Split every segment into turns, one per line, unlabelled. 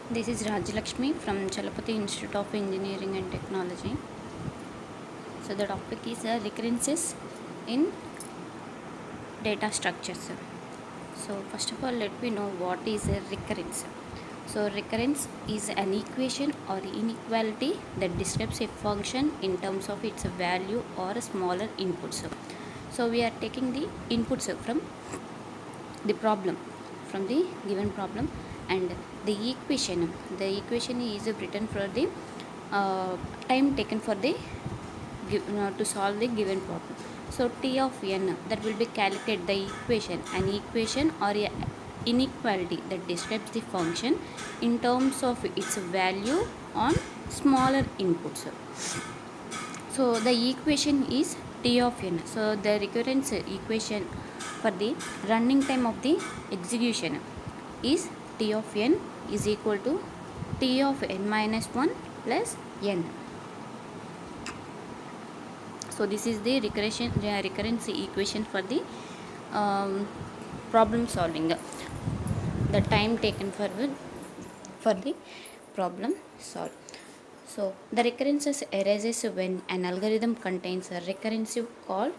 This is Rajalakshmi from Chalapati Institute of Engineering and Technology. So the topic is recurrences in data structures. So first of all, let me know what is a recurrence. So recurrence is an equation or inequality that describes a function in terms of its value or smaller inputs. So we are taking the inputs the problem from the given problem, and the equation is written for the time taken for the to solve the given problem. So t of n, that will be calculated the equation, an equation or a inequality that describes the function in terms of its value on smaller inputs. So the equation is t of n. So the recurrence equation for the running time of the execution is t of n is equal to t of n minus 1 plus n. So this is the recurrence equation for the problem solving. The time taken for the problem solved. So the recurrences arises when an algorithm contains a recursive call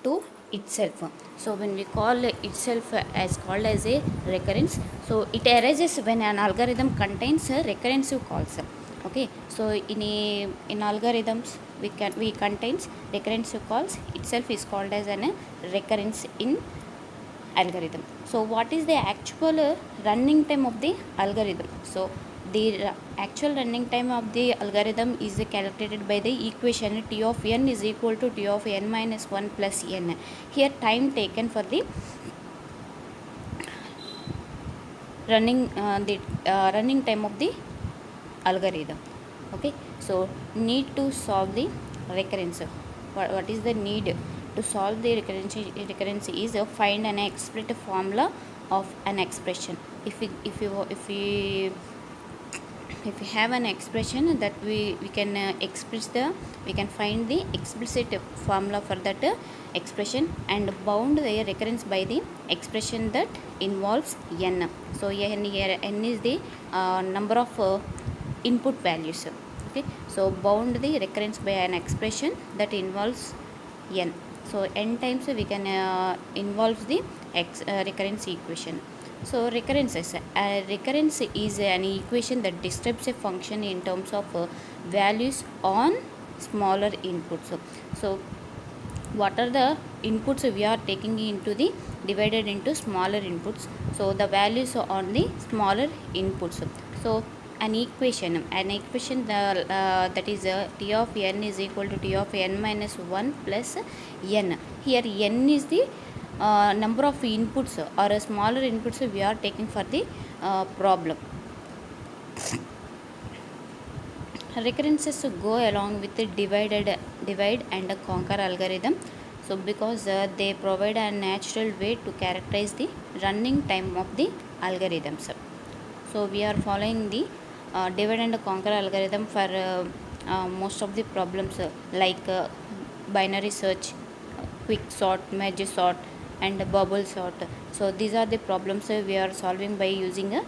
to itself. So when we call itself as called as a recurrence, so it arises when an algorithm contains a recursive calls. Okay, so in algorithms we contains recursive calls itself is called as an recurrence in algorithm. So what is the actual running time of the algorithm? So the actual running time of the algorithm is calculated by the equation t of n is equal to t of n minus 1 plus n. Here time taken for the running time of the algorithm. Okay, so need to solve the recurrence. What is the need to solve the recurrence is find an explicit formula of an expression. If we have an expression that we can we can find the explicit formula for that expression and bound the recurrence by the expression that involves n. So n is the number of input values. Okay, so bound the recurrence by an expression that involves n. So n times we can involve the recurrence equation. So recurrence is an equation that describes a function in terms of values on smaller inputs. So what are the inputs we are taking into the divided into smaller inputs? So the values on the smaller inputs. So an equation that is t of n is equal to t of n minus 1 plus n. Here n is the number of inputs or smaller inputs we are taking for the problem. Recurrences go along with the divide and conquer algorithm. So because they provide a natural way to characterize the running time of the algorithms. So we are following the divide and conquer algorithm for most of the problems like binary search, quick sort, merge sort, and bubble sort. So these are the problems we are solving by using a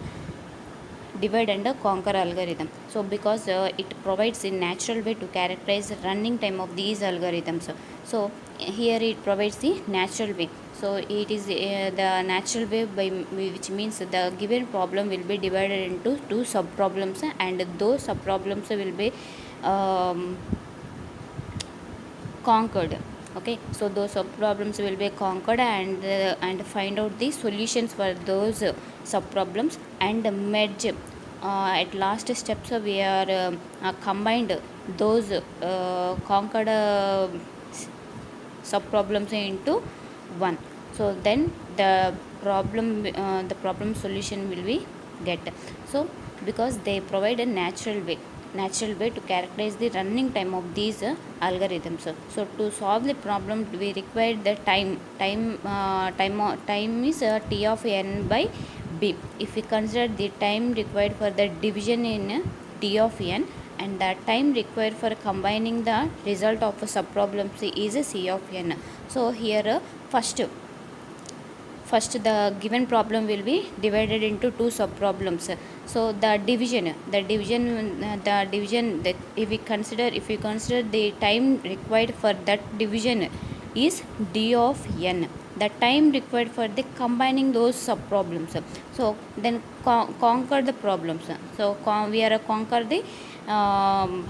divide and conquer algorithm. So because it provides a natural way to characterize the running time of these algorithms. So here it provides the natural way. So it is the natural way by which means the given problem will be divided into two sub problems, and those sub problems will be conquered. Okay, so those sub problems will be conquered and find out the solutions for those sub problems and merge at last steps. We are combined those conquered sub problems into one. So then the problem solution will be get. So because they provide a natural way to characterize the running time of these algorithms. So to solve the problem we require the time is t of n by b. If we consider the time required for the division in t of n and the time required for combining the result of a subproblem is c of n. So here first first the given problem will be divided into two sub problems. So the division that if we consider the time required for that division is d of n, the time required for the combining those sub problems. So then conquer the problems. So we are conquer the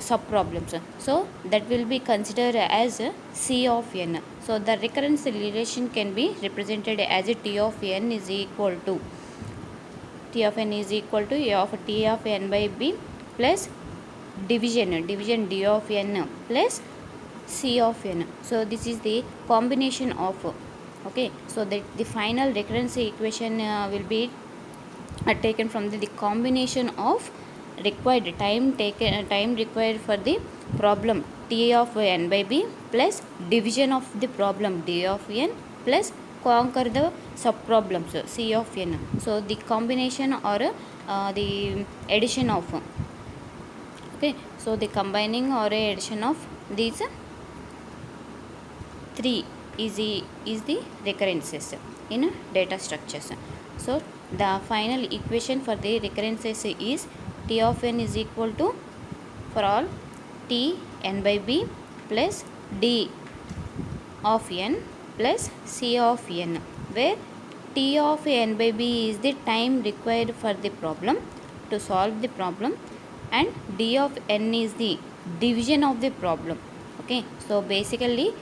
sub problems. So that will be considered as c of n. So the recurrence relation can be represented as a t of n is equal to t of n is equal to a of t of n by b plus division d of n plus c of n. So this is the combination of, okay, so that the final recurrence equation will be taken from the combination of required time required for the problem t of n by b plus division of the problem d of n plus conquer the sub problems c of n. So the combination or the addition of, okay, so the combining or addition of these three is the recurrences in data structures. So the final equation for the recurrences is t of n is equal to, for all t n by b plus d of n plus c of n, where t of n by b is the time required for the problem to solve the problem and d of n is the division of the problem. Okay, so basically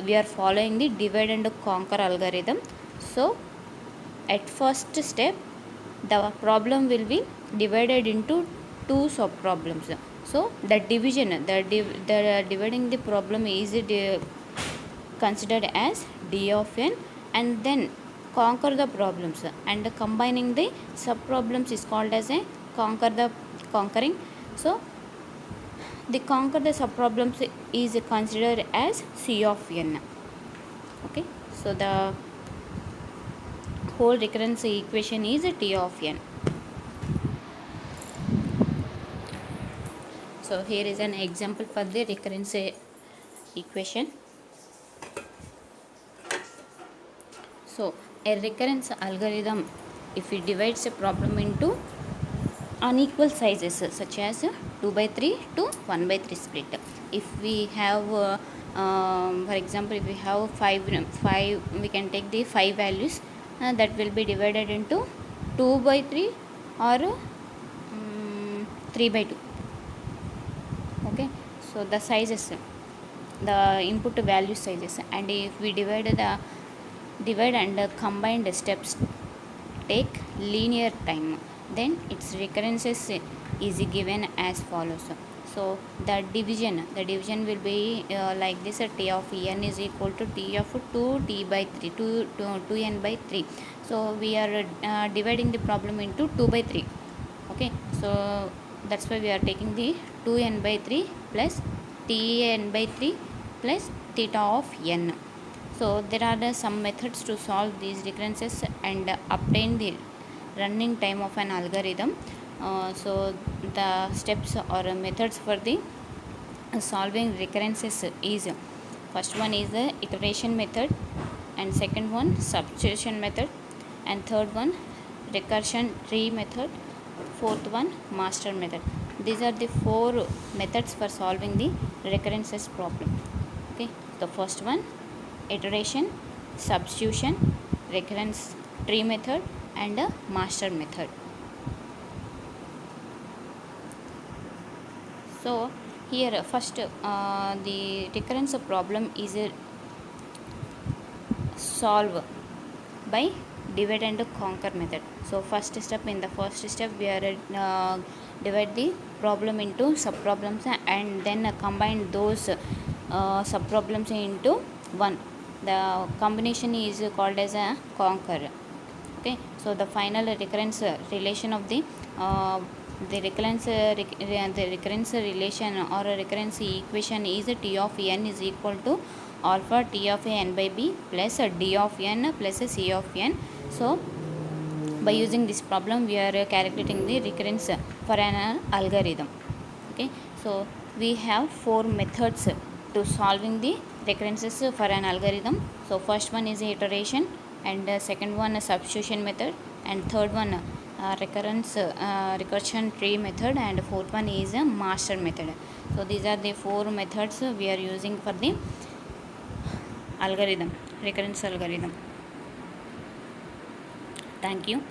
we are following the divide and conquer algorithm. So at first step the problem will be divided into two sub problems. So the division the dividing the problem is considered as d of n, and then conquer the problems, and combining the sub problems is called as a conquering. So the conquer the sub problems is considered as c of n. Okay, so the whole recurrence equation is t of n. So here is an example for the recurrence equation. So a recurrence algorithm, if it divides a problem into unequal sizes such as 2 by 3 to 1 by 3 split. If we have for example, if we have 5 we can take the 5 values that will be divided into 2 by 3 or 3 by 2. Okay, so the sizes, the input value sizes, and if we divide and combined steps take linear time, then its recurrences is given as follows. So the division will be like this: t of n is equal to t of 2t by 3 2n by 3. So we are dividing the problem into 2 by 3. Okay, so that's why we are taking the 2n by 3 plus tn by 3 plus theta of n. So there are some methods to solve these recurrences and obtain the running time of an algorithm. So the steps or methods for the solving recurrences is, first one is the iteration method, and second one substitution method, and third one recursion tree method, fourth one master method. These are the 4 methods for solving the recurrences problem. Okay, the first one iteration, substitution, recurrence tree method, and a master method. So here first the recurrence problem is solve by divide and conquer method. So first step, in the first step we are divide the problem into sub problems and then combine those sub problems into one. The combination is called as a conquer. Okay, so the final recurrence relation of the recurrence relation or recurrence equation is t of n is equal to alpha t of n by b plus d of n plus c of n. So by using this problem we are calculating the recurrence for an algorithm. Okay, so we have 4 methods to solving the recurrences for an algorithm. So first one is iteration, and second one substitution method, and third one recursion tree method, and fourth one is a master method. So these are the four methods we are using for the algorithm, recurrence algorithm. Thank you.